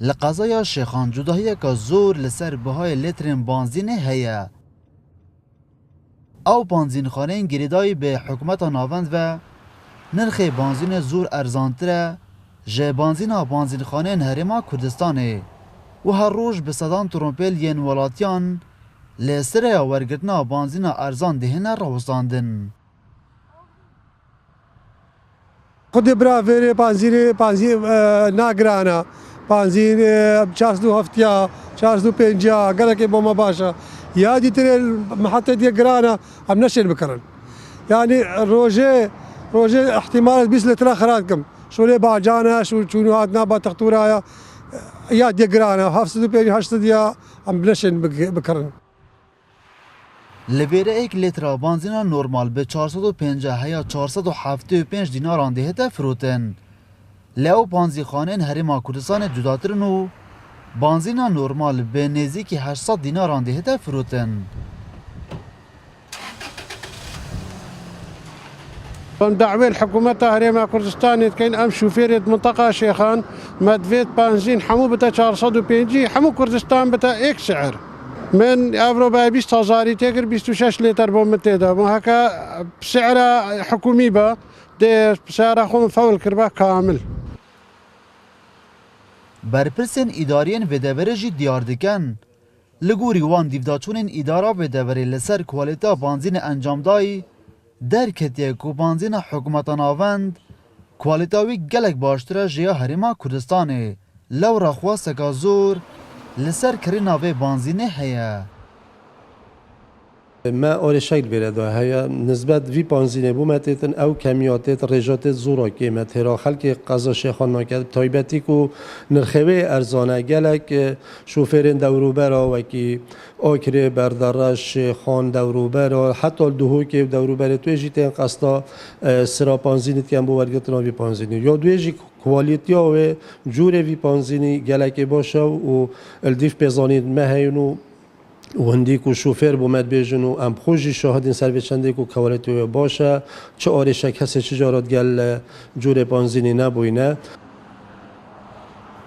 لقضايا شیخان جداهی که زور لسر بهای لیترین بانزین هیا او بانزین خانه گریدای به حکومت ناوند و نرخ بانزین زور ارزانتره جه بانزین خانه هرما کردستانه و هر روز به صدان ترومپل ین ولاتیان لسر ورگرتنا بانزین ارزان دهنه روستاندن. خود برا فيري بانزين ناقرانا بانزين 407 450 قال لك بوما باشا يا دي تري المحطة دي قرانا عم نشر بكرن يعني روجي احتمال بيس لتراخراتكم شو لي باجانا شو هاد نابا تخطورايا يا دي قرانا هفسدو بيني هشتد يا عم نشر بكرن لبیره ایک لیتر بانزین نورمال به 450 یا 475 دینار آنده هته فروتن. لو بانزی خانه هرما کردستان جداترن و بانزین نورمال به نزدیک 800 دینار آنده هته فروتن. دعوة الحكومة هرما كردستان كاين ام شوفير منطقة شيخان مدفيت بنزين حمو بتا 450 حمو كردستان بتا اك سعر من أوروبا 20,000 تاكر 26 لتر بومتيدا وهكا بسعر حكومي با دي بسعر خون فول كربا كامل. برپرسن ادارین و دورجی دیار دکن لگوری وان دیوداچونین ادارا و دوری لسر کوالیتا بانزین انجام دای در کتیه کو بانزین حکومت ناوند کوالیتاوی گلک باشتره جیا هرما کردستانه لو را خواسته زور لسر کرینا و بانزینه هیا. ما آره شکل بیرده هیا نسبت وی بانزینه بو متیتن او کمیاتت رجات زورا که متهرا خلق قضا شیخان نکرد تایبتی کو نرخوه ارزانه گلک شوفرین دوروبرا و کی آکره بردارش خان دوروبرا حتی دوهو که دوروبر توی جیتن قصدا سرا بانزینت کم بو ورگتنا وی بانزینه یا دوی کوالیتی و جور وی بانزینی گلک باشه و الدیف بزانید مهینو و هندی کو شوفر بومد بیجنو ام خوشی شاهدین سر بچنده کو کوالیتی باشه چه آرشه کسی چجارات گل جور بانزینی نبوینه.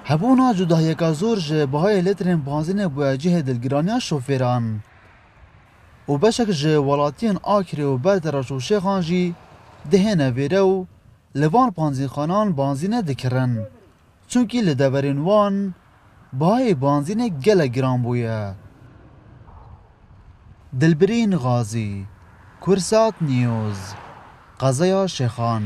هبونا جداهی که زور جه بهای لیترین بانزین بویجه دلگرانی شوفران و بشک جه ولاتین آکری و بردراش و شیخان جی دهنه ویره و لوان بانزین خانان بانزین دکرن چونکی لدورین وان بهای بانزین گل گران بویه. دلبرین غازی کرسات نیوز قضایا شیخان.